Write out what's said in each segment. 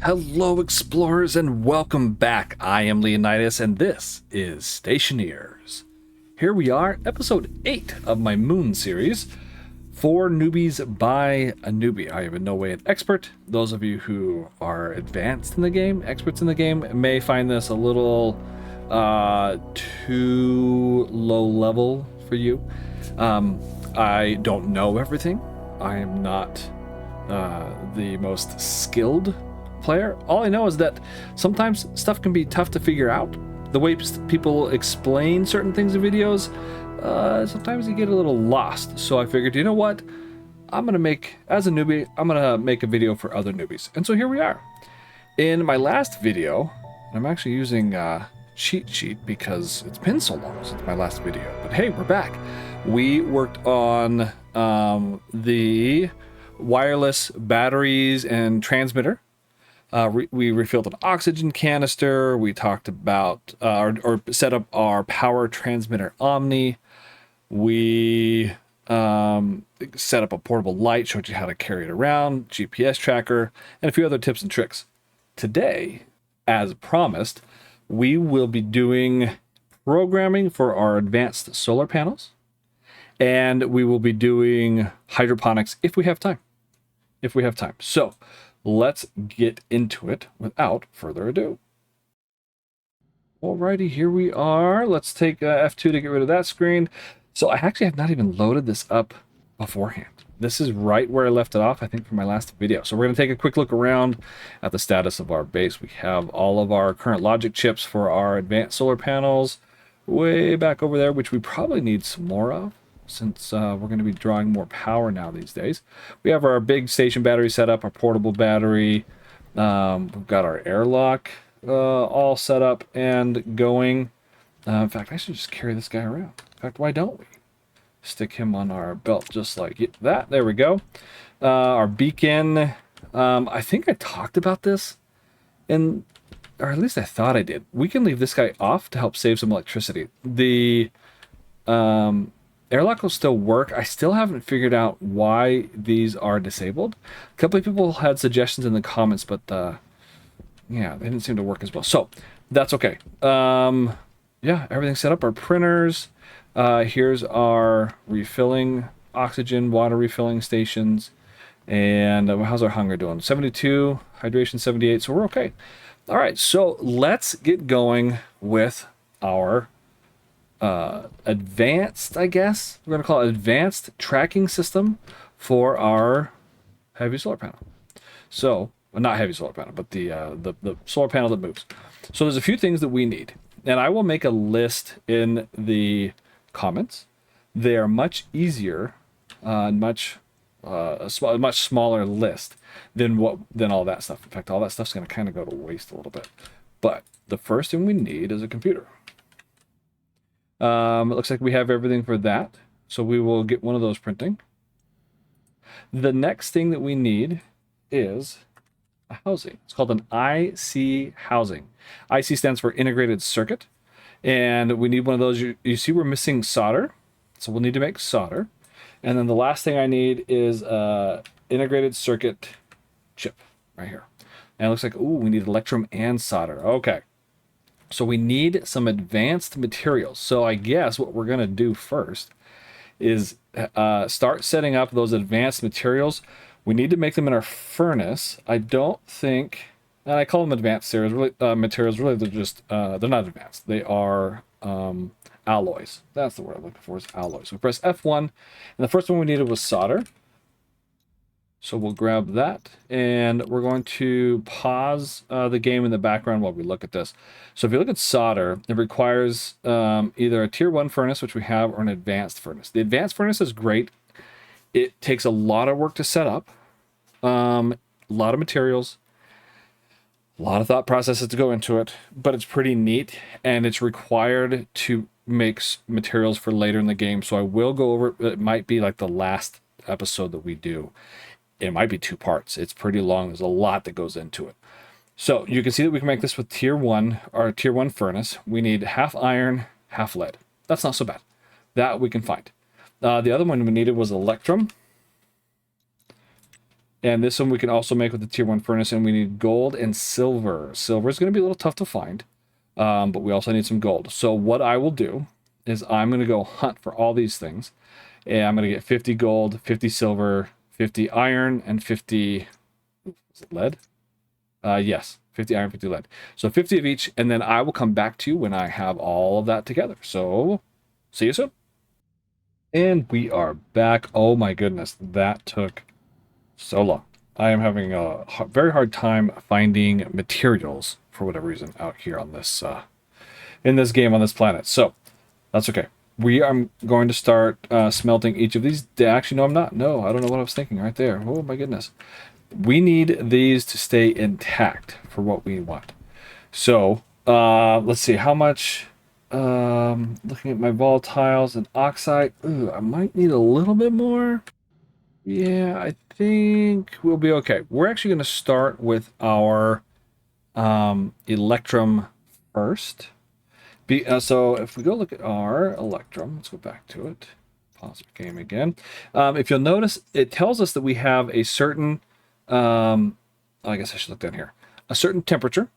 Hello, explorers, and welcome back. I am Leonidas, and this is Stationeers. Here we are, episode 8 of my Moon series, for newbies by a newbie. I am in no way an expert. Those of you who are advanced in the game, experts in the game, may find this a little too low level for you. I don't know everything. I am not the most skilled player. All I know is that sometimes stuff can be tough to figure out. The way people explain certain things in videos, sometimes you get a little lost. So I figured, you know what? As a newbie, I'm gonna make a video for other newbies. And so here we are. In my last video, I'm actually using cheat sheet because it's been so long since my last video. But hey, we're back. We worked on the wireless batteries and transmitter. We refilled an oxygen canister. We talked about or set up our power transmitter Omni. We set up a portable light, showed you how to carry it around, GPS tracker, and a few other tips and tricks. Today, as promised, we will be doing programming for our advanced solar panels, and we will be doing hydroponics if we have time. So let's get into it without further ado. Alrighty, here we are. Let's take F2 to get rid of that screen. So I actually have not even loaded this up beforehand. This is right where I left it off, I think, from my last video. So we're going to take a quick look around at the status of our base. We have all of our current logic chips for our advanced solar panels way back over there, which we probably need some more of, since we're going to be drawing more power now these days. We have our big station battery set up, our portable battery. We've got our airlock all set up and going. In fact, I should just carry this guy around. In fact, why don't we? Stick him on our belt just like that. There we go. Our beacon. I think I talked about this, or at least I thought I did. We can leave this guy off to help save some electricity. The airlock will still work. I still haven't figured out why these are disabled. A couple of people had suggestions in the comments, but yeah, they didn't seem to work as well. So that's okay. Yeah, everything's set up. Our printers. Here's our refilling oxygen, water refilling stations. And how's our hunger doing? 72, hydration 78, so we're okay. All right, so let's get going with our advanced, I guess we're going to call it advanced tracking system for our heavy solar panel. So, well, not heavy solar panel, but the solar panel that moves. So there's a few things that we need, and I will make a list in the comments. They are much easier, a much smaller list than all that stuff. In fact, all that stuff's going to kind of go to waste a little bit. But the first thing we need is a computer. It looks like we have everything for that, so we will get one of those printing. The next thing that we need is a housing. It's called an IC housing. IC stands for integrated circuit, and we need one of those. You see we're missing solder, so we'll need to make solder. And then the last thing I need is a integrated circuit chip right here. And it looks like, ooh, we need Electrum and solder. Okay. So we need some advanced materials. So I guess what we're going to do first is start setting up those advanced materials. We need to make them in our furnace. I don't think, and I call them advanced materials. Really, they're just, they're not advanced. They are alloys. That's the word I'm looking for, is alloys. So we press F1, and the first one we needed was solder. So we'll grab that, and we're going to pause the game in the background while we look at this. So if you look at solder, it requires either a tier 1 furnace, which we have, or an advanced furnace. The advanced furnace is great. It takes a lot of work to set up, a lot of materials, a lot of thought processes to go into it, but it's pretty neat, and it's required to make materials for later in the game. So I will go over it. It might be like the last episode that we do. It might be 2 parts. It's pretty long. There's a lot that goes into it. So you can see that we can make this with tier 1, our tier 1 furnace. We need half iron, half lead. That's not so bad. That we can find. The other one we needed was Electrum. And this one we can also make with the tier 1 furnace, and we need gold and silver. Silver is going to be a little tough to find, but we also need some gold. So what I will do is I'm going to go hunt for all these things, and I'm going to get 50 gold, 50 silver, 50 iron, and 50... Is it lead? Yes, 50 iron, 50 lead. So 50 of each, and then I will come back to you when I have all of that together. So see you soon. And we are back. Oh my goodness, that took so long. I am having a very hard time finding materials for whatever reason out here on this in this game on this planet. So that's okay. We are going to start smelting each of these. Actually, no, I'm not. No, I don't know what I was thinking right there. Oh my goodness. We need these to stay intact for what we want. So let's see how much. Looking at my volatiles and oxide. Ooh, I might need a little bit more. Yeah, I think we'll be okay. We're actually going to start with our Electrum first. So if we go look at our Electrum, let's go back to it. Pause the game again. If you'll notice, it tells us that we have a certain, I guess I should look down here, a certain temperature,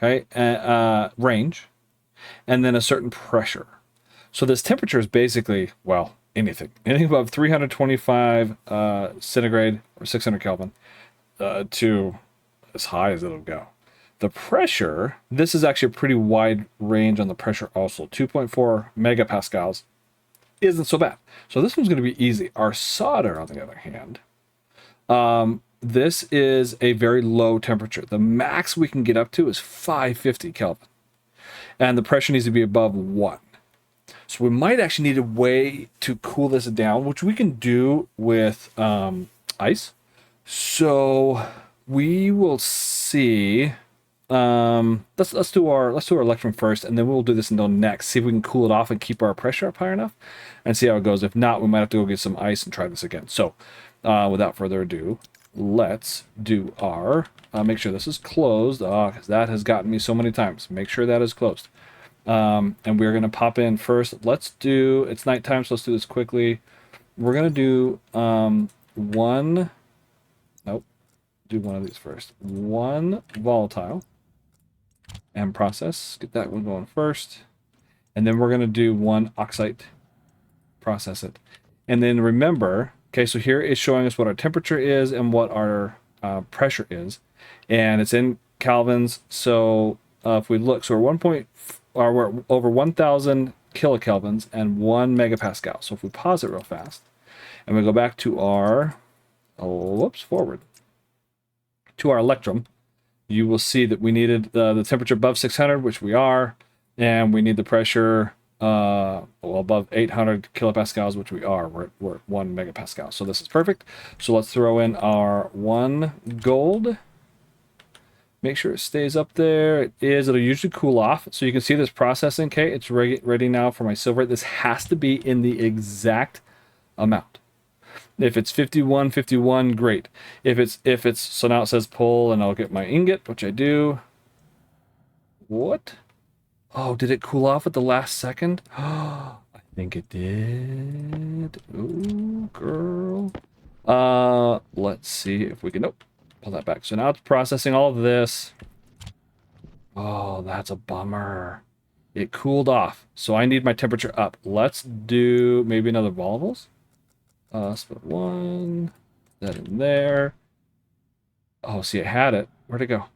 okay, range, and then a certain pressure. So this temperature is basically, well, anything above 325 centigrade or 600 Kelvin to as high as it'll go. The pressure, this is actually a pretty wide range on the pressure also. 2.4 megapascals isn't so bad. So this one's going to be easy. Our solder, on the other hand, this is a very low temperature. The max we can get up to is 550 Kelvin. And the pressure needs to be above 1. So we might actually need a way to cool this down, which we can do with ice. So we will see. Let's do our Electrum first, and then we'll do this until next. See if we can cool it off and keep our pressure up high enough, and see how it goes. If not, we might have to go get some ice and try this again. So, without further ado, let's do our. Make sure this is closed, because that has gotten me so many times. Make sure that is closed. And we're gonna pop in first. Let's do. It's nighttime, so let's do this quickly. We're gonna do one. Nope. Do one of these first. One volatile. And process. Get that one going first. And then we're going to do one oxide. Process it. And then remember, okay, so here is showing us what our temperature is and what our pressure is. And it's in kelvins. So if we look, so we're over 1,000 kilokelvins and 1 megapascal. So if we pause it real fast and we go back to our, forward to our Electrum, you will see that we needed the temperature above 600, which we are, and we need the pressure above 800 kilopascals, which we are. We're at 1 megapascal. So this is perfect. So let's throw in our 1 gold. Make sure it stays up there. It is. It'll usually cool off. So you can see this processing. Okay, it's ready now for my silver. This has to be in the exact amount. If it's 51, great. If it's so now it says pull, and I'll get my ingot, which I do. What? Oh, did it cool off at the last second? I think it did. Ooh, girl. Let's see if we can. Nope. Pull that back. So now it's processing all of this. Oh, that's a bummer. It cooled off. So I need my temperature up. Let's do maybe another volatiles. Split 1, that in there. Oh, see, it had it. Where'd it go?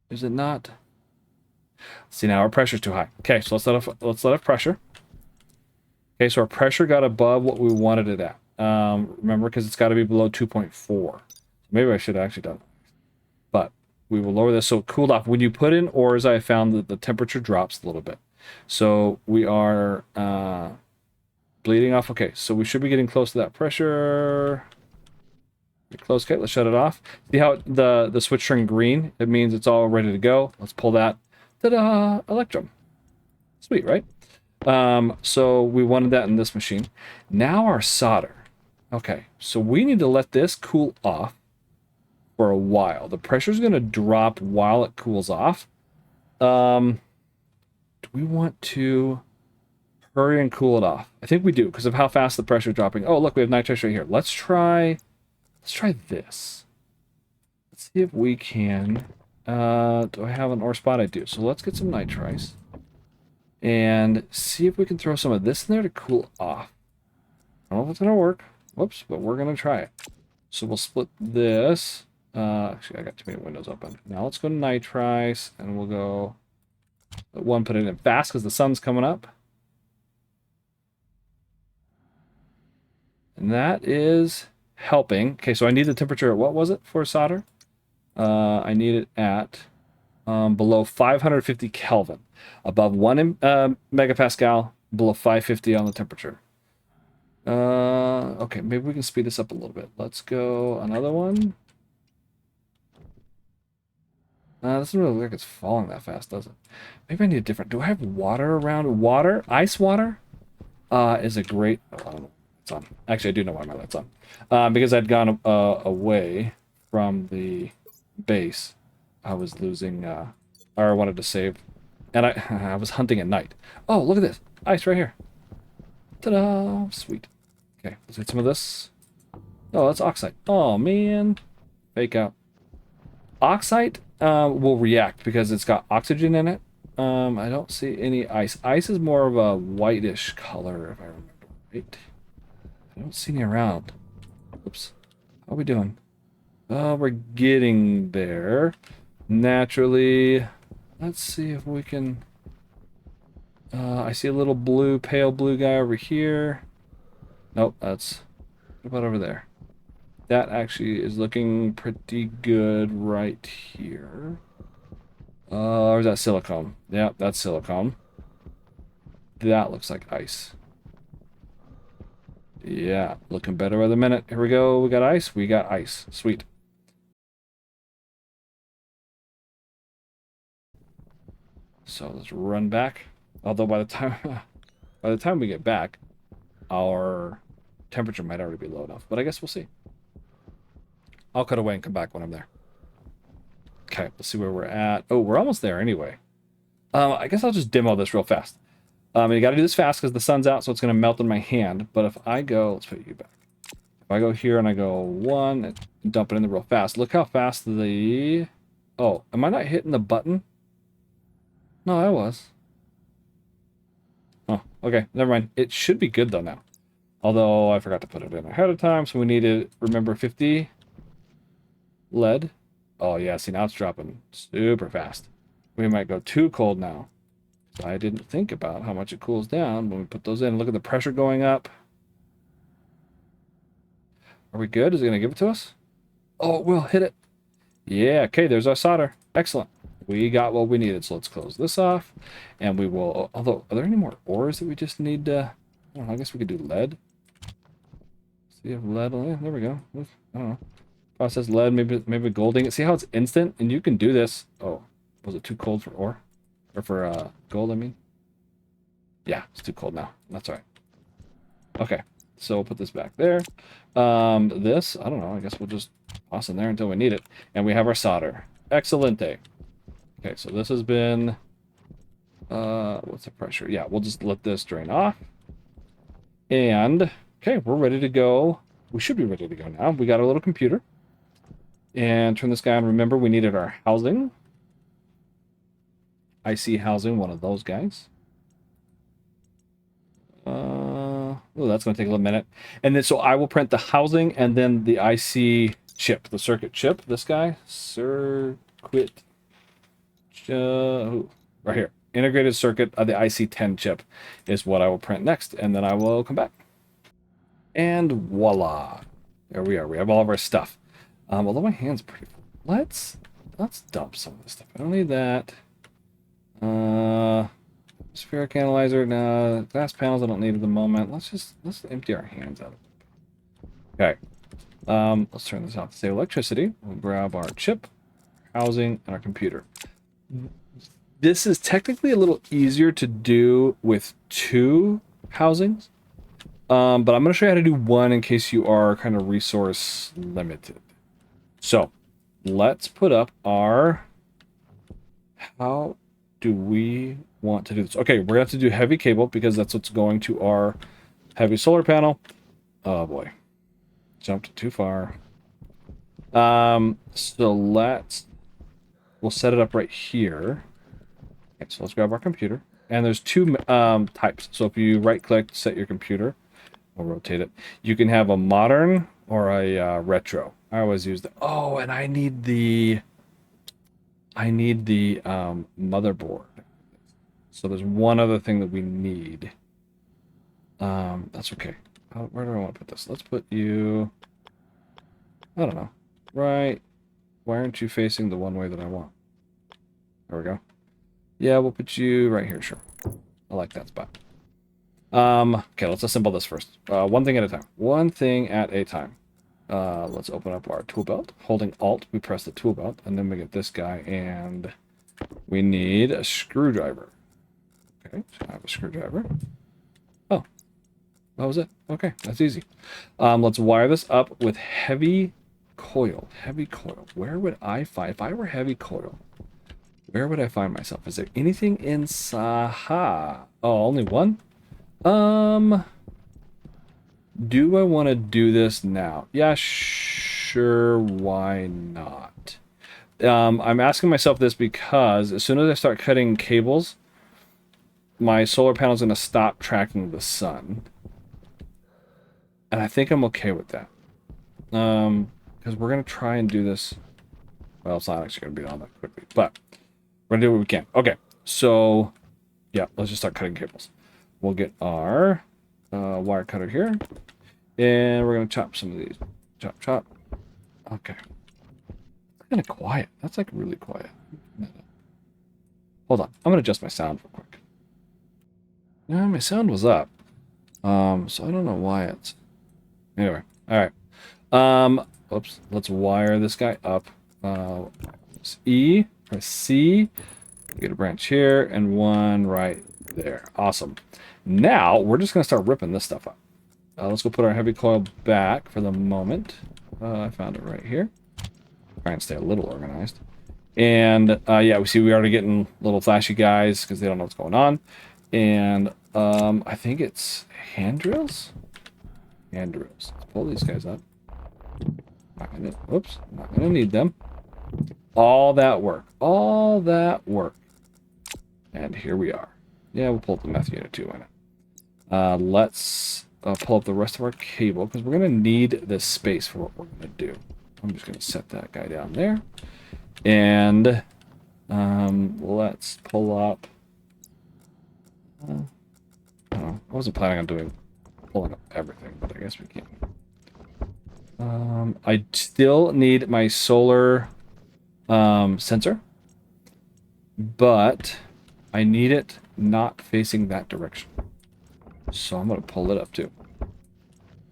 Is it not? See, now our pressure's too high. Okay, so let's let off pressure. Okay, so our pressure got above what we wanted it at. Remember, because it's got to be below 2.4. Maybe I should have actually done it. But we will lower this so it cooled off. When you put in ores, I found that the temperature drops a little bit. So we are bleeding off. Okay, so we should be getting close to that pressure. Get close. Okay, let's shut it off. See how the switch turned green? It means it's all ready to go. Let's pull that. Ta-da! Electrum. Sweet, right? So we wanted that in this machine. Now our solder. Okay, so we need to let this cool off for a while. The pressure is going to drop while it cools off. Do we want to hurry and cool it off? I think we do because of how fast the pressure is dropping. Oh, look, we have nitrous right here. Let's try let's try this. Let's see if we can. Do I have an ore spot? I do. So let's get some nitrice and see if we can throw some of this in there to cool off. I don't know if it's gonna work. Whoops, but we're gonna try it. So we'll split this. Actually, I got too many windows open. Now let's go to nitrice, and we'll go. One, put it in fast because the sun's coming up. And that is helping. Okay, so I need the temperature at, what was it for solder? I need it at below 550 Kelvin. Above 1 megapascal, below 550 on the temperature. Okay, maybe we can speed this up a little bit. Let's go another one. Doesn't really look like it's falling that fast, does it? Maybe I need a different. Do I have water around? Water? Ice water? Is a great. Oh, I don't know. It's on. Actually, I do know why my light's on. Because I'd gone away from the base. I was losing, or I wanted to save, and I was hunting at night. Oh, look at this. Ice right here. Ta-da! Sweet. Okay, let's get some of this. Oh, that's oxide. Oh, man. Fake out. Oxide will react because it's got oxygen in it. I don't see any ice. Ice is more of a whitish color, if I remember right. I don't see any around. Oops. How are we doing? Oh, we're getting there. Naturally. Let's see if we can... I see a little blue, pale blue guy over here. Nope, that's... What about over there? That actually is looking pretty good right here. Or is that silicone? Yeah, that's silicone. That looks like ice. Yeah, looking better by the minute. Here we go. We got ice. We got ice. Sweet. So let's run back. Although by the time we get back, our temperature might already be low enough. But I guess we'll see. I'll cut away and come back when I'm there. Okay, let's see where we're at. Oh, we're almost there anyway. I guess I'll just demo this real fast. You got to do this fast because the sun's out, so it's going to melt in my hand. But if I go, let's put you back. If I go here and I go 1 and dump it in there real fast, look how fast the... Oh, am I not hitting the button? No, I was. Oh, okay, never mind. It should be good though now. Although I forgot to put it in ahead of time, so we need to remember 50 lead. Oh yeah, see now it's dropping super fast. We might go too cold now. I didn't think about how much it cools down when we put those in. Look at the pressure going up. Are we good? Is it going to give it to us? Oh, we'll hit it. Yeah, okay, there's our solder. Excellent. We got what we needed, so let's close this off. And we will... Although, are there any more ores that we just need to... I don't know, I guess we could do lead. See if lead... Yeah, there we go. I don't know. Process lead, maybe golding. See how it's instant? And you can do this... Oh, was it too cold for ore? Or for gold, I mean. Yeah, it's too cold now. That's all right. Okay, so we'll put this back there. This, I don't know. I guess we'll just toss in there until we need it. And we have our solder. Excelente. Okay, so this has been... what's the pressure? Yeah, we'll just let this drain off. And, okay, we're ready to go. We should be ready to go now. We got our little computer. And turn this guy on. Remember, we needed our housing. IC housing, one of those guys. Oh, that's going to take a little minute. And then, so I will print the housing and then the IC chip, the circuit chip. This guy, circuit, right here. Integrated circuit of the IC10 chip is what I will print next. And then I will come back. And voila. There we are. We have all of our stuff. Although my hand's pretty full. Let's dump some of this stuff. I don't need that. Spheric analyzer, no. Glass panels I don't need at the moment. Let's empty our hands out of it. Okay. Let's turn this off to save electricity. We'll grab our chip, housing, and our computer. This is technically a little easier to do with 2 housings. But I'm going to show you how to do 1 in case you are kind of resource limited. So, let's put up our... How do we want to do this? Okay, we're going to have to do heavy cable because that's what's going to our heavy solar panel. Oh boy. Jumped too far. So we'll set it up right here. Okay, so let's grab our computer. And there's two types. So if you right click, set your computer, we'll rotate it. You can have a modern or a retro. I always use the, oh, and I need the motherboard. So there's one other thing that we need. That's okay. Where do I want to put this? Let's put you, I don't know. Right. Why aren't you facing the one way that I want? There we go. Yeah, we'll put you right here, sure. I like that spot. Okay, let's assemble this first. One thing at a time. One thing at a time. Let's open up our tool belt. Holding Alt, we press the tool belt, and then we get this guy, and we need a screwdriver. Okay, so I have a screwdriver. Oh, that was it. Okay, that's easy. Let's wire this up with heavy coil. Heavy coil. Where would I find, if I were heavy coil, where would I find myself? Is there anything in Saha? Oh, only one? Do I want to do this now? Yeah, sure, why not? I'm asking myself this because as soon as I start cutting cables, my solar panel is going to stop tracking the sun. And I think I'm okay with that. Because we're going to try and do this. Well, it's not actually going to be on that quickly, but we're going to do what we can. Okay, so yeah, let's just start cutting cables. We'll get our wire cutter here. And we're going to chop some of these. Chop, chop. Okay. Kind of quiet. That's like really quiet. Hold on. I'm going to adjust my sound real quick. No, my sound was up. So I don't know why it's... Anyway. All right. Oops. Let's wire this guy up. Press E. Press C. Get a branch here and one right there. Awesome. Now, we're just going to start ripping this stuff up. Let's go put our heavy coil back for the moment. I found it right here. Try and stay a little organized. And yeah, we already getting little flashy guys because they don't know what's going on. And I think it's hand drills. Hand drills. Let's pull these guys up. Whoops, not gonna need them. All that work. All that work. And here we are. Yeah, we'll pull up the meth unit too in it. Let's pull up the rest of our cable because we're going to need this space for what we're going to do. I'm just going to set that guy down there. And let's pull up. I wasn't planning on pulling up everything, but I guess we can. I still need my solar sensor, but I need it not facing that direction. So I'm going to pull it up too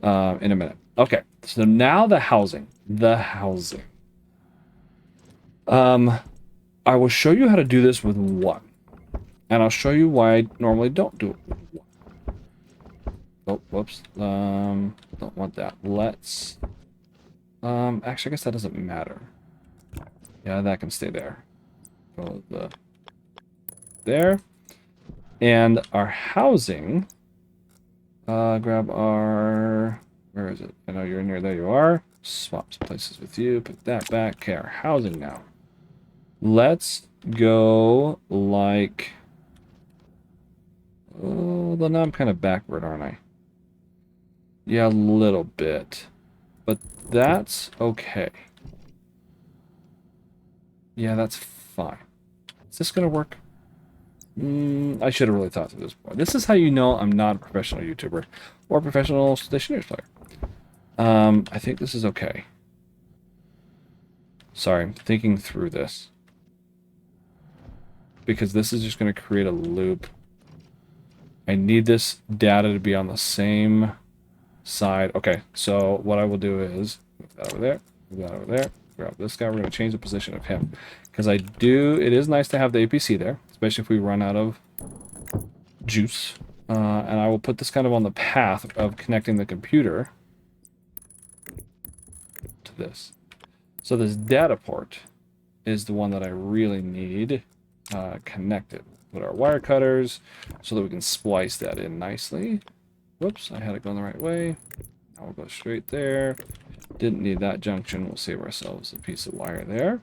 in a minute. Okay, so now the housing. I will show you how to do this with one. And I'll show you why I normally don't do it with one. Oh, whoops. Don't want that. Let's... actually, I guess that doesn't matter. Yeah, that can stay there. Go there. And our housing... grab our... Where is it? I know you're in here. There you are. Swap some places with you. Put that back. Okay, our housing now. Let's go like... Oh, well, now I'm kind of backward, aren't I? Yeah, a little bit. But that's okay. Yeah, that's fine. Is this going to work? I should have really thought through this more. This is how you know I'm not a professional YouTuber or a professional Stationeers player. I think this is okay. Sorry, I'm thinking through this. Because this is just going to create a loop. I need this data to be on the same side. Okay, so what I will do is move that over there, move that over there, grab this guy. We're going to change the position of him. Because it is nice to have the APC there, especially if we run out of juice. And I will put this kind of on the path of connecting the computer to this. So this data port is the one that I really need connected. Put our wire cutters so that we can splice that in nicely. Whoops, I had it going the right way. Now we'll go straight there. Didn't need that junction. We'll save ourselves a piece of wire there.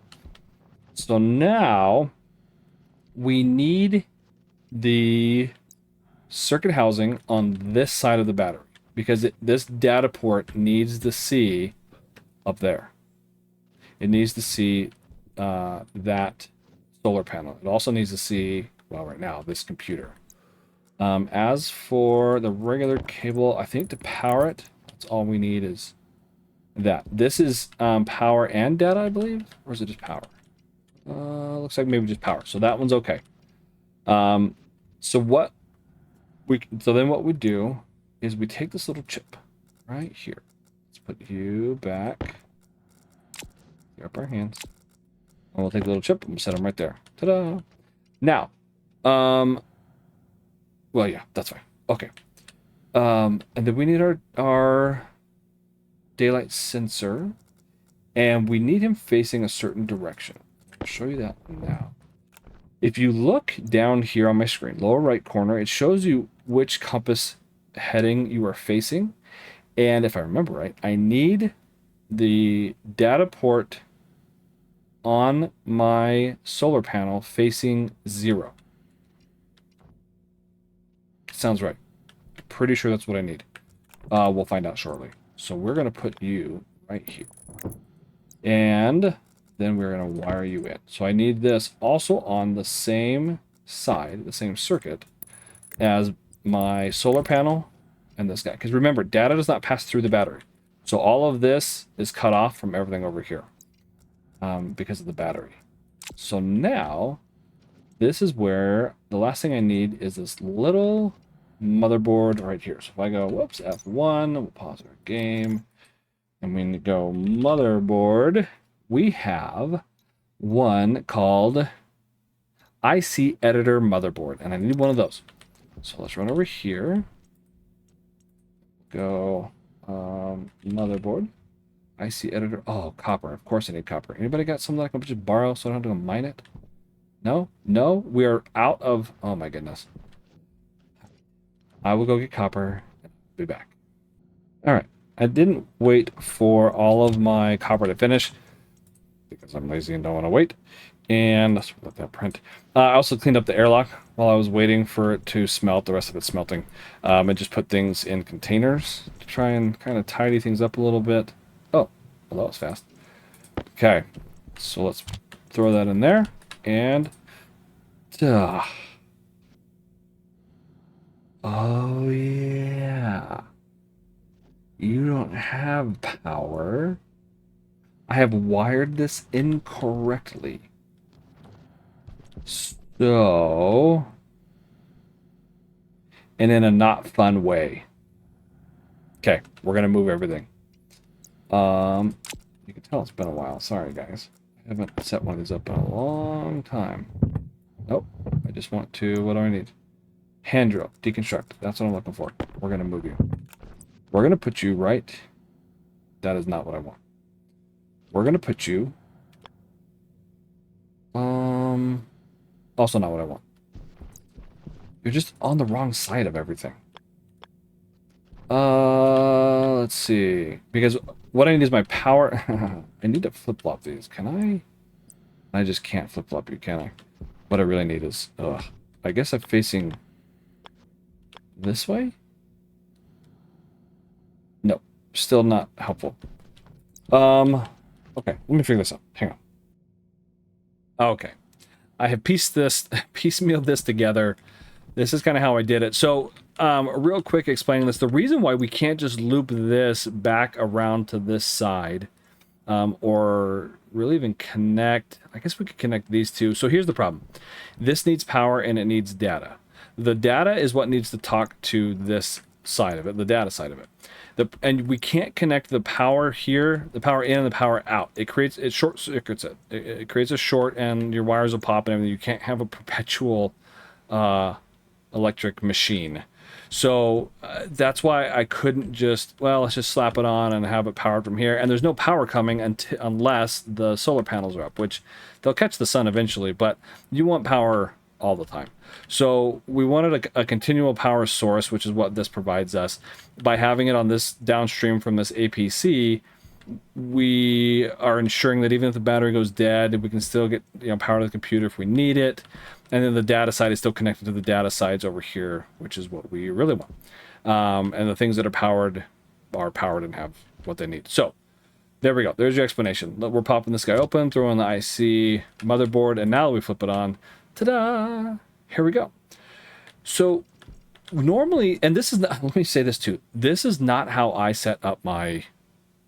So now we need the circuit housing on this side of the battery because this data port needs to see up there. It needs to see that solar panel. It also needs to see, well, right now, this computer. As for the regular cable, I think to power it, that's all we need is that. This is power and data, I believe, or is it just power? Looks like maybe just power. So that one's okay. So then what we do is we take this little chip right here. Let's put you back. Here up our hands. And we'll take the little chip and set them right there. Ta-da! Now, well, yeah, that's fine. Okay. And then we need our daylight sensor, and we need him facing a certain direction. I'll show you that now. If you look down here on my screen, lower right corner, it shows you which compass heading you are facing. And if I remember right, I need the data port on my solar panel facing 0. Sounds right. Pretty sure that's what I need. We'll find out shortly. So we're going to put you right here. And then we're going to wire you in. So I need this also on the same side, the same circuit, as my solar panel and this guy. Because remember, data does not pass through the battery. So all of this is cut off from everything over here because of the battery. So now, this is where the last thing I need is this little motherboard right here. So if I go, whoops, F1, we'll pause our game, and we go motherboard, we have one called IC Editor Motherboard, and I need one of those. So let's run over here. Go motherboard, IC Editor. Oh, copper. Of course I need copper. Anybody got something that I can just borrow so I don't have to go mine it? No? No? We are out of... Oh my goodness. I will go get copper. Be back. All right. I didn't wait for all of my copper to finish because I'm lazy and don't want to wait. And let's let that print. I also cleaned up the airlock while I was waiting for it to smelt. The rest of it's smelting. And just put things in containers to try and kind of tidy things up a little bit. Oh, well, that was fast. Okay. So let's throw that in there. And... oh, yeah. You don't have power. I have wired this incorrectly. So... and in a not fun way. Okay, we're going to move everything. You can tell it's been a while. Sorry, guys. I haven't set one of these up in a long time. Nope. I just want to... what do I need? Hand drill. Deconstruct. That's what I'm looking for. We're going to move you. We're going to put you right... that is not what I want. We're going to put you... also not what I want. You're just on the wrong side of everything. Let's see. Because what I need is my power... I need to flip-flop these. Can I? I just can't flip-flop you, can I? What I really need is... ugh. I guess I'm facing... this way? No. Still not helpful. Okay. Let me figure this out. Hang on. Okay. I have piecemealed this together. This is kind of how I did it. So, real quick explaining this. The reason why we can't just loop this back around to this side, or really even connect... I guess we could connect these two. So here's the problem. This needs power and it needs data. The data is what needs to talk to this side of it, the data side of it. And we can't connect the power here, the power in and the power out. It short circuits it. It creates a short and your wires will pop and everything. You can't have a perpetual electric machine. So that's why I couldn't just, well, let's just slap it on and have it powered from here. And there's no power coming unless the solar panels are up, which they'll catch the sun eventually, but you want power all the time. So we wanted a continual power source, which is what this provides us. By having it on this downstream from this APC, we are ensuring that even if the battery goes dead, we can still get power to the computer if we need it. And then the data side is still connected to the data sides over here, which is what we really want. And the things that are powered and have what they need. So there we go. There's your explanation. We're popping this guy open, throwing the IC motherboard, and now we flip it on. Ta-da! Here we go. So normally, and this is not, let me say this too. This is not how I set up my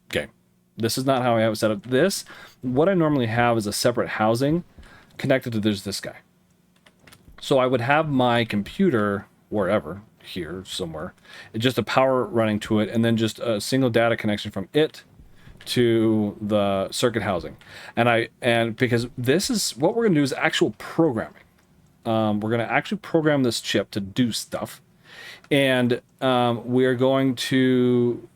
game. This is not how I have it set up. This, what I normally have is a separate housing connected to this guy. So I would have my computer wherever, here somewhere, just a power running to it, and then just a single data connection from it to the circuit housing. And because this is what we're going to do is actual programming. We're going to actually program this chip to do stuff, and we are going to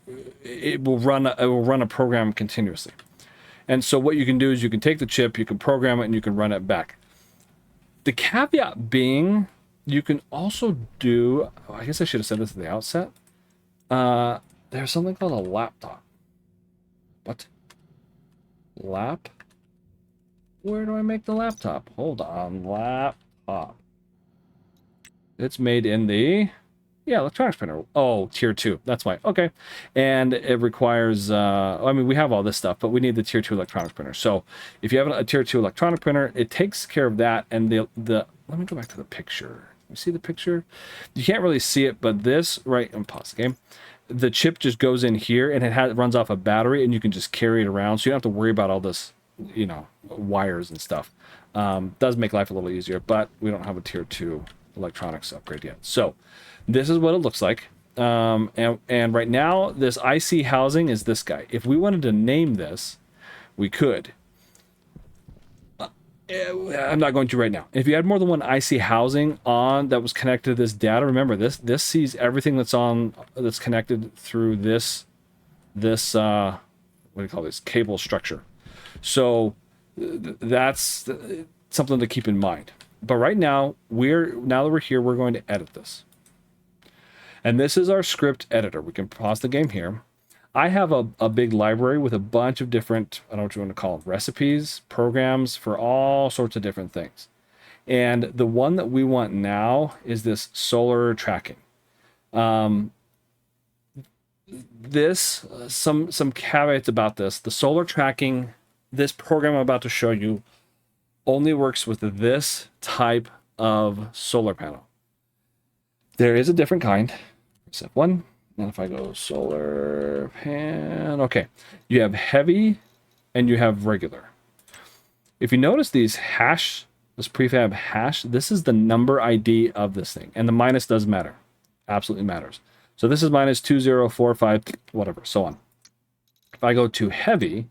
it will run a program continuously. And so what you can do is you can take the chip, you can program it, and you can run it back. The caveat being, you can also do, I guess I should have said this at the outset, there's something called a laptop. What? Lap? Where do I make the laptop? Hold on, laptop. It's made in the, electronics printer. Oh, tier 2. That's why. Okay. And it requires, I mean, we have all this stuff, but we need the tier 2 electronics printer. So if you have a tier 2 electronic printer, it takes care of that. And let me go back to the picture. You see the picture? You can't really see it, but this, right, and pause the game. The chip just goes in here, and it runs off a battery, and you can just carry it around. So you don't have to worry about all this, wires and stuff. Does make life a little easier, but we don't have a tier 2 electronics upgrade yet. So this is what it looks like. And right now, this IC housing is this guy. If we wanted to name this, we could. I'm not going to right now. If you had more than one IC housing on that was connected to this data, remember this sees everything that's connected through this what do you call this, cable structure. So that's something to keep in mind. But right now, now that we're here, we're going to edit this. And this is our script editor. We can pause the game here. I have a big library with a bunch of different, I don't know what you want to call them, recipes, programs for all sorts of different things. And the one that we want now is this solar tracking. Some caveats about this. The solar tracking, this program I'm about to show you, only works with this type of solar panel. There is a different kind. Step 1. And if I go solar panel, okay, you have heavy and you have regular. If you notice these hash, this prefab hash, this is the number ID of this thing, and the minus does matter, absolutely matters. So this is minus 2045, whatever, so on. If I go to heavy,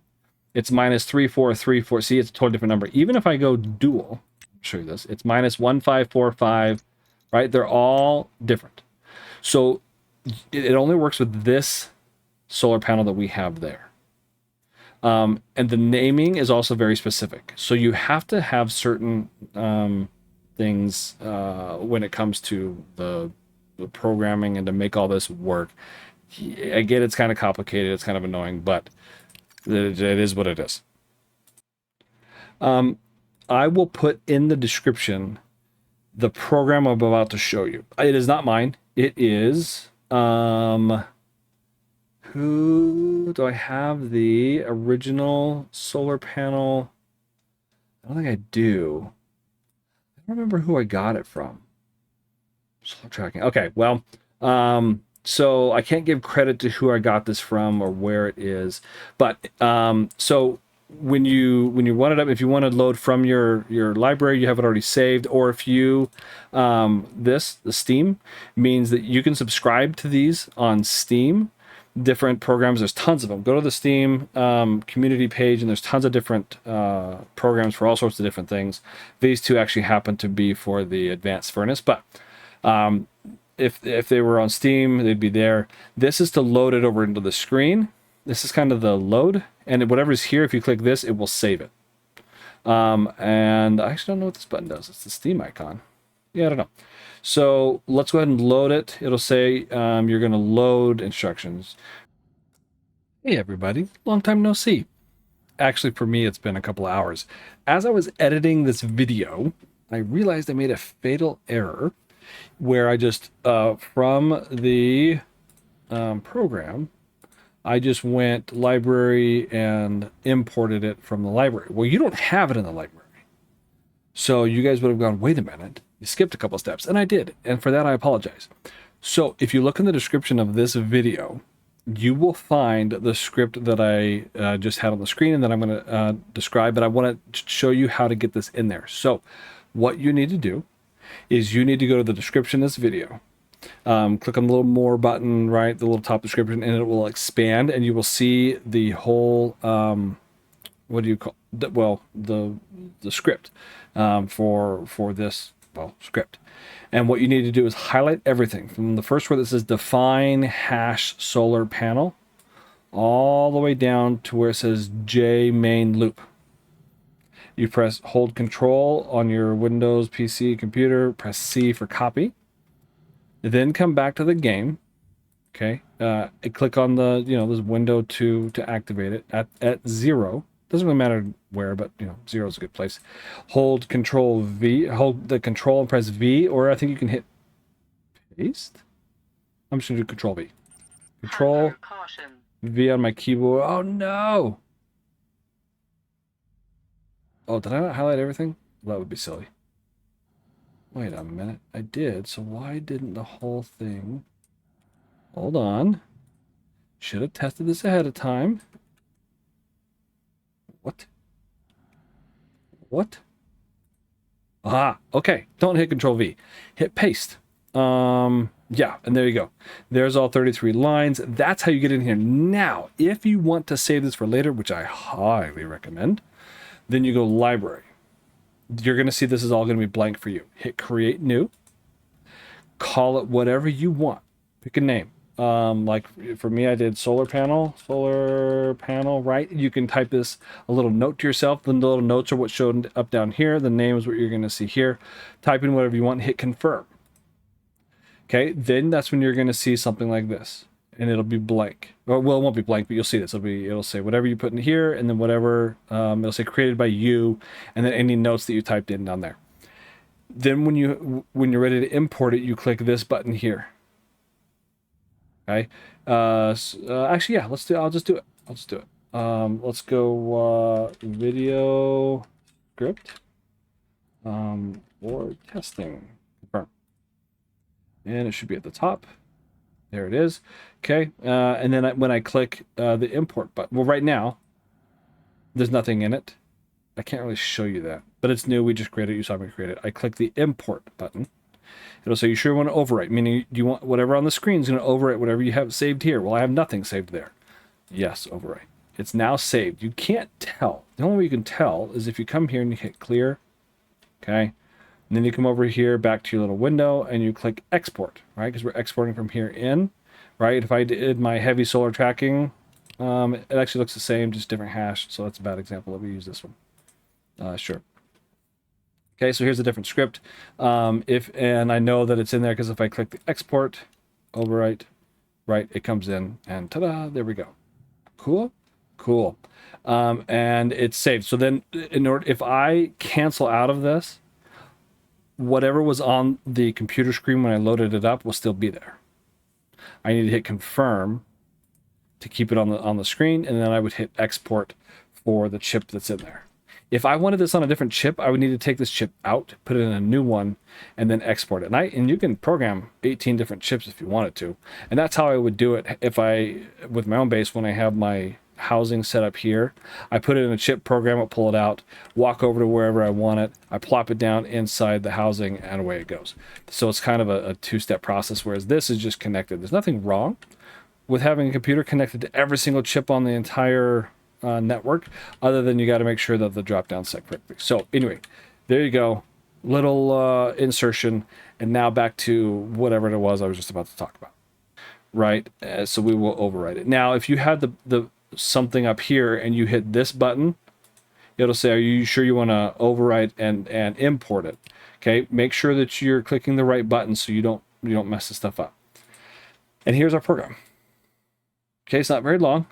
it's minus 3434. See, it's a totally different number. Even if I go dual, I'll show you this, it's minus 1545, right? They're all different. So it only works with this solar panel that we have there. And the naming is also very specific. So you have to have certain things when it comes to the programming and to make all this work. I get it's kind of complicated, it's kind of annoying, but it is what it is. I will put in the description the program I'm about to show you. It is not mine. It is... who do I have the original solar panel? I don't think I do. I don't remember who I got it from. Solar tracking. Okay, well, so I can't give credit to who I got this from or where it is, but so when you run it up, if you want to load from your library, you have it already saved, or if you the Steam means that you can subscribe to these on Steam, different programs. There's tons of them. Go to the Steam community page, and there's tons of different programs for all sorts of different things. These two actually happen to be for the advanced furnace, but if they were on Steam, they'd be there. This is to load it over into the screen. This is kind of the load, and whatever's here, if you click this, it will save it. And I actually don't know what this button does. It's the Steam icon. Yeah, I don't know. So let's go ahead and load it. It'll say you're going to load instructions. Hey everybody, long time no see. Actually, for me, it's been a couple of hours. As I was editing this video, I realized I made a fatal error where I just, from the program, I just went library and imported it from the library. Well, you don't have it in the library. So you guys would have gone, wait a minute, you skipped a couple steps. And I did. And for that, I apologize. So if you look in the description of this video, you will find the script that I just had on the screen and that I'm going to describe, but I want to show you how to get this in there. So what you need to do is you need to go to the description of this video, click on the little more button, right, the little top description, and it will expand and you will see the whole, what do you call, well, the script for this, well, script. And what you need to do is highlight everything from the first word that says define hashSolarPanel all the way down to where it says J mainLoop. You hold Control on your Windows PC computer, press C for copy, then come back to the game. Okay, click on the this window to activate it at 0. Doesn't really matter where, but 0 is a good place. Hold Control V, hold the Control and press V, or I think you can hit paste. I'm just gonna do Control V. Control V on my keyboard. Oh no! Oh, did I not highlight everything? Well, that would be silly. Wait a minute, I did. So why didn't the whole thing? Hold on. Should have tested this ahead of time. What? Ah, okay. Don't hit Control V. Hit paste. Yeah, and there you go. There's all 33 lines. That's how you get in here. Now, if you want to save this for later, which I highly recommend, then you go library. You're going to see this is all going to be blank for you. Hit create new. Call it whatever you want. Pick a name. Like for me, I did solar panel, right? You can type this a little note to yourself. The little notes are what's shown up down here. The name is what you're going to see here. Type in whatever you want, hit confirm. Okay, then that's when you're going to see something like this, and it'll be blank. Well, it won't be blank, but you'll see this. It'll say whatever you put in here, and then whatever it'll say created by you, and then any notes that you typed in down there. Then when you're ready to import it, you click this button here. Okay. Actually, yeah. I'll just do it. Let's go video script or testing. Confirm. And it should be at the top. There it is. Okay. And then when I click the import button, well, right now there's nothing in it. I can't really show you that, but it's new. We just created it. You saw me create it. I click the import button. It'll say you sure want to overwrite, meaning you want whatever on the screen is going to overwrite whatever you have saved here. Well, I have nothing saved there. Yes, overwrite. It's now saved. You can't tell. The only way you can tell is if you come here and you hit clear. Okay. And then you come over here back to your little window and you click export, right? Because we're exporting from here in, right? If I did my heavy solar tracking, it actually looks the same, just different hash. So that's a bad example that we use this one. Sure. Okay, so here's a different script. And I know that it's in there because if I click the export, overwrite, right, it comes in and ta-da, there we go. Cool. And it's saved. So then if I cancel out of this, whatever was on the computer screen when I loaded it up will still be there. I need to hit confirm to keep it on the screen, and then I would hit export for the chip that's in there. If I wanted this on a different chip, I would need to take this chip out, put it in a new one, and then export it. And you can program 18 different chips if you wanted to. And that's how I would do it with my own base, when I have my housing set up here. I put it in a chip, program it, pull it out, walk over to wherever I want it. I plop it down inside the housing, and away it goes. So it's kind of a two-step process, whereas this is just connected. There's nothing wrong with having a computer connected to every single chip on the entire network, other than you got to make sure that the drop down set correctly. So anyway, there you go, little insertion, and now back to whatever it was I was just about to talk about, right? So we will overwrite it. Now if you had the something up here and you hit this button, it'll say, are you sure you want to overwrite and import it? Okay, make sure that you're clicking the right button so you don't mess this stuff up. And here's our program. Okay, it's not very long.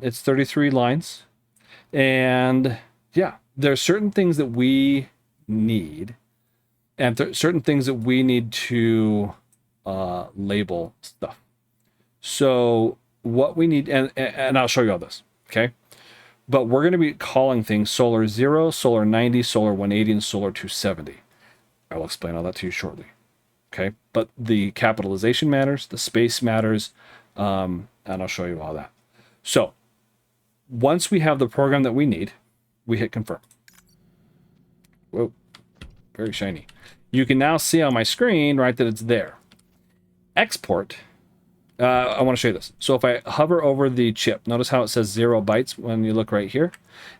It's 33 lines. And yeah, there are certain things that we need, and certain things that we need to label stuff. So what we need, and I'll show you all this, okay? But we're going to be calling things solar 0, solar 90, solar 180, and solar 270. I will explain all that to you shortly, okay? But the capitalization matters, the space matters, and I'll show you all that. So once we have the program that we need, we hit confirm. Whoa, very shiny. You can now see on my screen, right, that it's there. Export. I want to show you this. So if I hover over the chip, notice how it says 0 bytes when you look right here.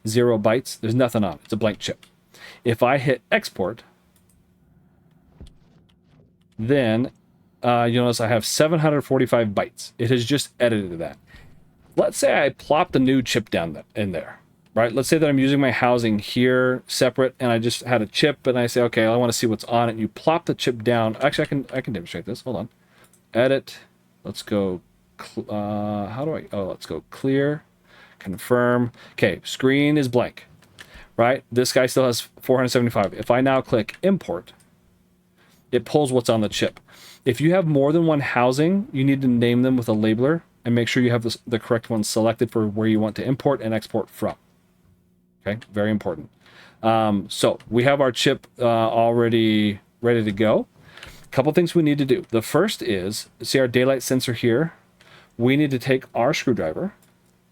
0 bytes. There's nothing on it. It's a blank chip. If I hit export, then you'll notice I have 745 bytes. It has just edited that. Let's say I plop the new chip down in there, right? Let's say that I'm using my housing here separate, and I just had a chip, and I say, okay, I want to see what's on it. And you plop the chip down. Actually, I can demonstrate this. Hold on. Edit. Let's go. Let's go clear. Confirm. Okay, screen is blank, right? This guy still has 475. If I now click import, it pulls what's on the chip. If you have more than one housing, you need to name them with a labeler and make sure you have the correct one selected for where you want to import and export from. Okay, very important. So we have our chip already ready to go. Couple things we need to do. The first is, see our daylight sensor here? We need to take our screwdriver,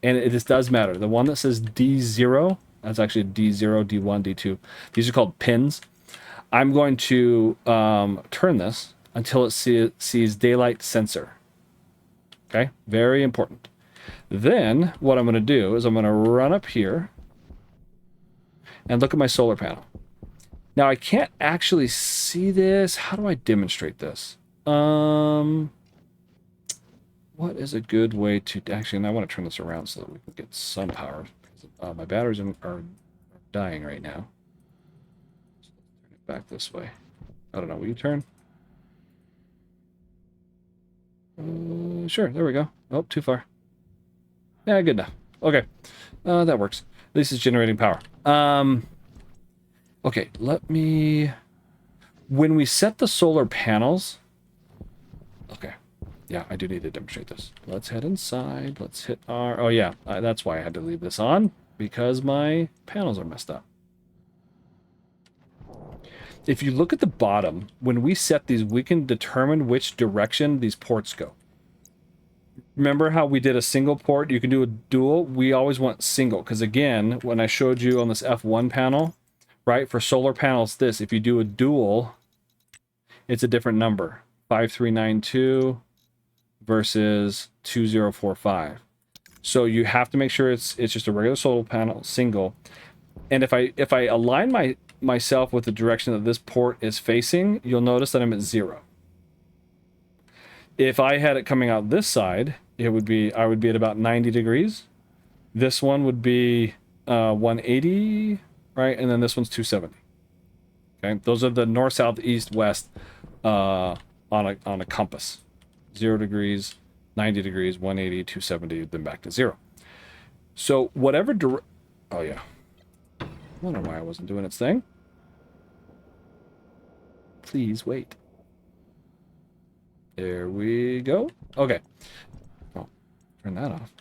and this does matter. The one that says D0, that's actually D0, D1, D2. These are called pins. I'm going to turn this until it sees daylight sensor. Okay, very important. Then what I'm going to do is I'm going to run up here and look at my solar panel. Now, I can't actually see this. How do I demonstrate this? What is a good way to... Actually, and I want to turn this around so that we can get some power. My batteries are dying right now. So let's turn it back this way. I don't know. Will you turn? Sure. There we go. Oh, too far. Yeah, good enough. Okay. That works. At least it's generating power. Okay, let me... When we set the solar panels... Okay. Yeah, I do need to demonstrate this. Let's head inside. Let's hit our... Oh, yeah. That's why I had to leave this on. Because my panels are messed up. If you look at the bottom, when we set these, we can determine which direction these ports go. Remember how we did a single port? You can do a dual. We always want single. Because, again, when I showed you on this F1 panel... Right, for solar panels, if you do a dual, it's a different number. 5392 versus 2045. So you have to make sure it's just a regular solar panel, single. And if I align myself with the direction that this port is facing, you'll notice that I'm at 0. If I had it coming out this side, I would be at about 90 degrees. This one would be 180. Right, and then this one's 270. Okay, those are the north, south, east, west on a compass. 0 degrees, 90 degrees, 180, 270, then back to 0. So whatever oh yeah, I don't know why I wasn't doing its thing. Please wait. There we go. Okay. Oh, turn that off.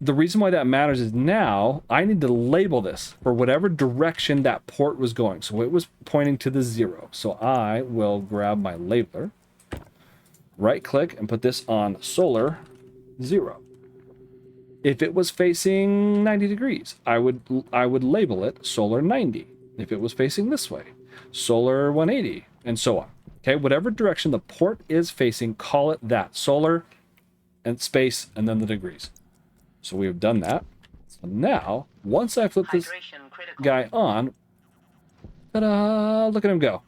The reason why that matters is now I need to label this for whatever direction that port was going. So it was pointing to the 0. So I will grab my labeler, right click, and put this on solar 0. If it was facing 90 degrees, I would label it solar 90. If it was facing this way, solar 180, and so on. Okay, whatever direction the port is facing, call it that. Solar and space, and then the degrees. So we have done that. So now, once I flip this guy on, ta-da, look at him go.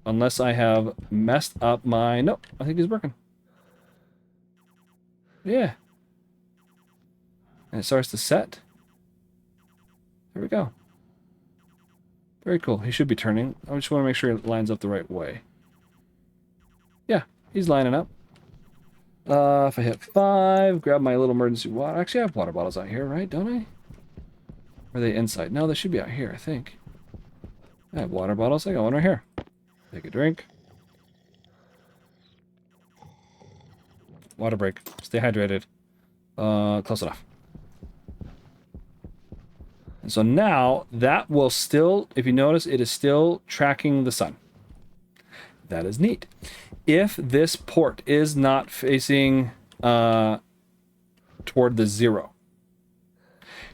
Unless I have messed up my... Nope, I think he's working. Yeah. And it starts to set. There we go. Very cool. He should be turning. I just want to make sure it lines up the right way. Yeah, he's lining up. If I hit 5, grab my little emergency water. Actually, I have water bottles out here, right? Don't I? Or are they inside? No, they should be out here, I think. I have water bottles. I got one right here. Take a drink. Water break. Stay hydrated. Close enough. And so now that will still, if you notice, it is still tracking the sun. That is neat. If this port is not facing toward the 0,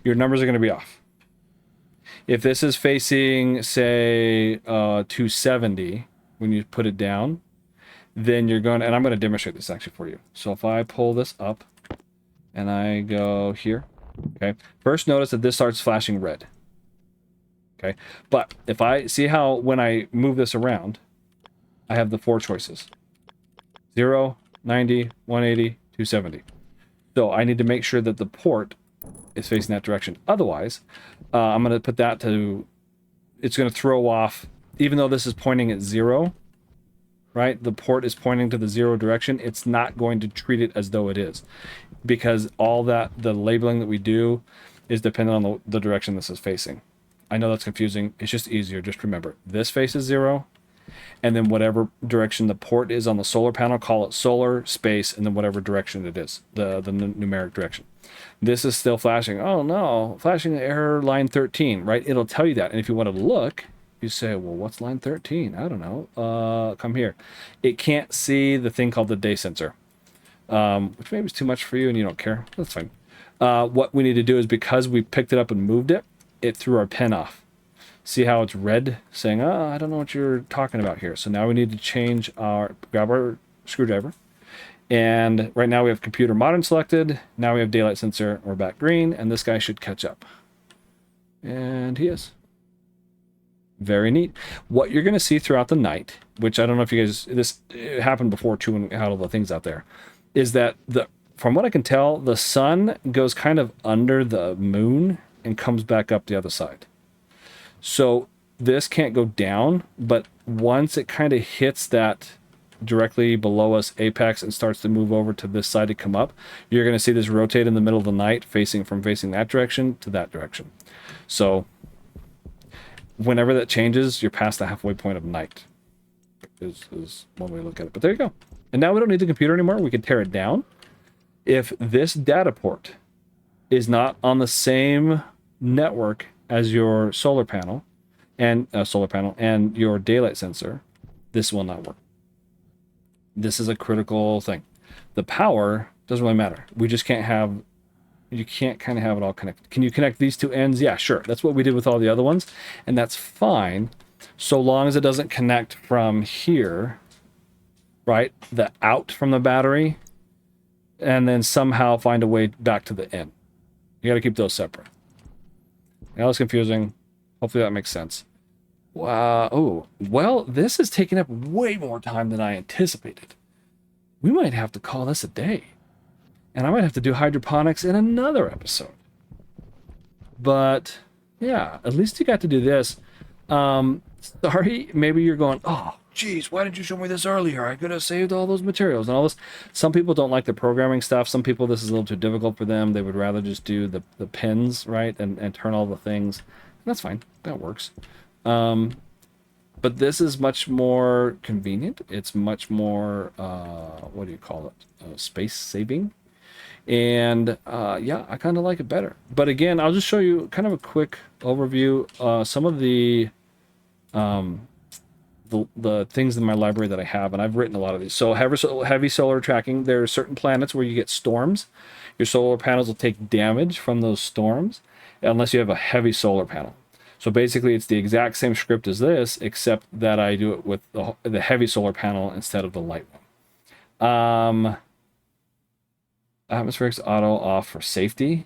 your numbers are going to be off. If this is facing, say, 270 when you put it down, then you're going to, and I'm going to demonstrate this actually for you. So if I pull this up and I go here, okay, first notice that this starts flashing red. Okay, but if I see how when I move this around, I have the 4 choices: 0, 90, 180, 270. So I need to make sure that the port is facing that direction. Otherwise, I'm going to put that to, it's going to throw off, even though this is pointing at 0, right? The port is pointing to the 0 direction. It's not going to treat it as though it is, because all that, the labeling that we do is dependent on the direction this is facing. I know that's confusing. It's just easier. Just remember, this faces 0, and then whatever direction the port is on the solar panel, call it solar, space, and then whatever direction it is, the numeric direction. This is still flashing. Oh no, flashing error line 13, right? It'll tell you that. And if you want to look, you say, well, what's line 13? I don't know. Come here. It can't see the thing called the dDaySensor, which maybe is too much for you and you don't care. That's fine. What we need to do is, because we picked it up and moved it, it threw our pen off. See how it's red, saying, oh, I don't know what you're talking about here. So now we need to change grab our screwdriver. And right now we have computer modern selected. Now we have daylight sensor. We're back green, and this guy should catch up. And he is. Very neat. What you're going to see throughout the night, which I don't know if you guys, this happened before too when we had all the things out there, is that from what I can tell, the sun goes kind of under the moon and comes back up the other side. So this can't go down, but once it kind of hits that directly below us apex and starts to move over to this side to come up, you're going to see this rotate in the middle of the night, facing that direction to that direction. So whenever that changes, you're past the halfway point of night, is one way to look at it. But there you go. And now we don't need the computer anymore. We can tear it down. If this data port is not on the same network as your solar panel and your daylight sensor, this will not work. This is a critical thing. The power doesn't really matter. We just can't have, you can't kind of have it all connected. Can you connect these two ends? Yeah, sure. That's what we did with all the other ones. And that's fine, so long as it doesn't connect from here, right? The out from the battery, and then somehow find a way back to the in. You got to keep those separate. Now it's confusing. Hopefully that makes sense. Wow. Oh, well, this is taking up way more time than I anticipated. We might have to call this a day. And I might have to do hydroponics in another episode. But, yeah, at least you got to do this. Sorry, maybe you're going, oh, geez, why didn't you show me this earlier? I could have saved all those materials and all this. Some people don't like the programming stuff. Some people, this is a little too difficult for them. They would rather just do the pins, right, and turn all the things. And that's fine. That works. But this is much more convenient. It's much more, what do you call it? Space saving. And yeah, I kind of like it better. But again, I'll just show you kind of a quick overview. Some of the things in my library that I have, and I've written a lot of these. So heavy solar tracking. There are certain planets where you get storms. Your solar panels will take damage from those storms unless you have a heavy solar panel. So basically, it's the exact same script as this, except that I do it with the heavy solar panel instead of the light one. Atmospherics auto off for safety.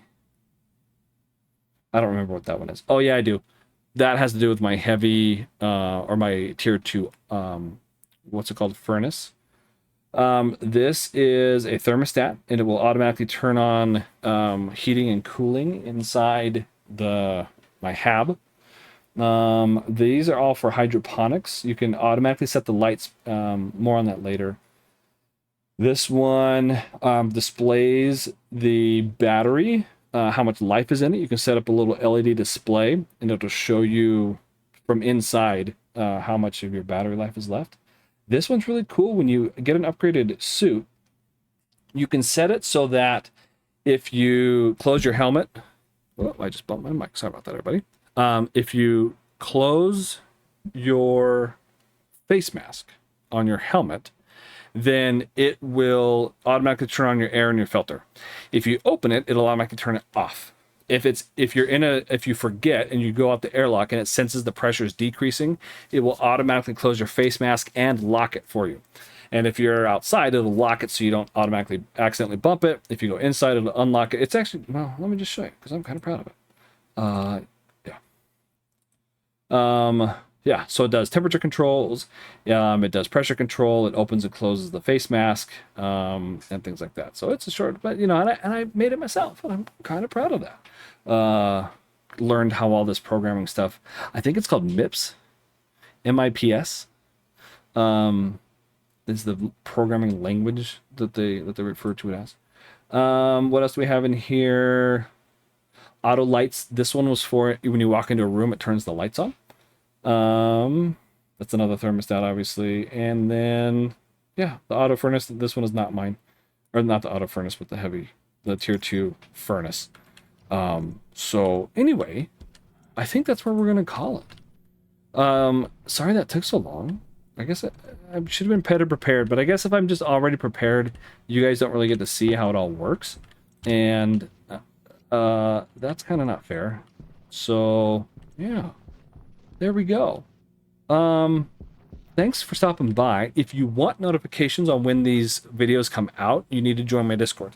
I don't remember what that one is. Oh yeah, I do. That has to do with my heavy or my tier 2 what's it called, furnace. This is a thermostat, and it will automatically turn on heating and cooling inside my hab. These are all for hydroponics. You can automatically set the lights, more on that later. This one displays the battery, how much life is in it. You can set up a little LED display and it'll show you from inside how much of your battery life is left. This one's really cool. When you get an upgraded suit, you can set it so that if you close your helmet, oh, I just bumped my mic. Sorry about that, everybody. If you close your face mask on your helmet, then it will automatically turn on your air and your filter. If you open it, it'll automatically turn it off. If you forget and you go out the airlock and it senses the pressure is decreasing, it will automatically close your face mask and lock it for you. And if you're outside, it'll lock it so you don't automatically accidentally bump it. If you go inside, it'll unlock it. It's actually, well, let me just show you because I'm kind of proud of it. Yeah, so it does temperature controls, it does pressure control, it opens and closes the face mask, and things like that. So it's a short, but and I made it myself, and I'm kind of proud of that. Learned how all this programming stuff, I think it's called MIPS, MIPS, is the programming language that they refer to it as. What else do we have in here? Auto lights. This one was for when you walk into a room, it turns the lights on. That's another thermostat, obviously. And then, yeah, the auto furnace. This one is not mine, or not the auto furnace, but the tier 2 furnace. So anyway, I think that's where we're gonna call it. Sorry that took so long. I guess I should have been better prepared, but I guess if I'm just already prepared, you guys don't really get to see how it all works, and that's kind of not fair. So yeah. There we go. Thanks for stopping by. If you want notifications on when these videos come out, you need to join my Discord.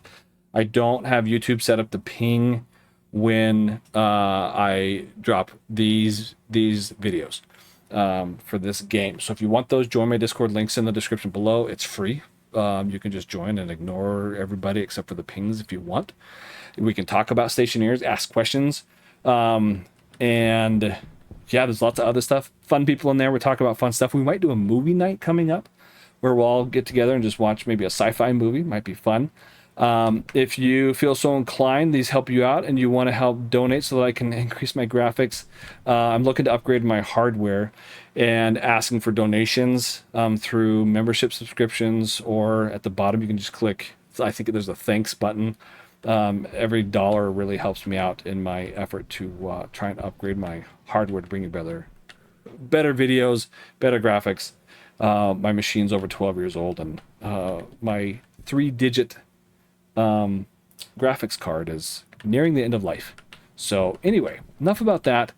I don't have YouTube set up to ping when I drop these videos for this game. So if you want those, join my Discord. Links in the description below. It's free. You can just join and ignore everybody except for the pings if you want. We can talk about Stationeers, ask questions, and yeah, there's lots of other stuff. Fun people in there. We talk about fun stuff. We might do a movie night coming up where we'll all get together and just watch maybe a sci-fi movie. Might be fun. If you feel so inclined, these help you out and you want to help donate so that I can increase my graphics, I'm looking to upgrade my hardware and asking for donations through membership subscriptions, or at the bottom you can just click, I think there's a thanks button. Every dollar really helps me out in my effort to try and upgrade my hardware to bring you better videos, better graphics. My machine's over 12 years old, and my 3-digit graphics card is nearing the end of life. So anyway, enough about that.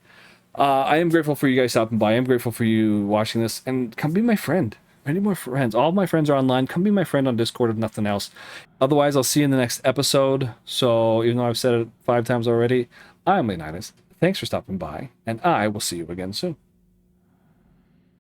I am grateful for you guys stopping by. I am grateful for you watching this, and come be my friend. I need more friends. All my friends are online. Come be my friend on Discord if nothing else. Otherwise, I'll see you in the next episode. So even though I've said it 5 times already, I'm Leonidas. Thanks for stopping by, and I will see you again soon.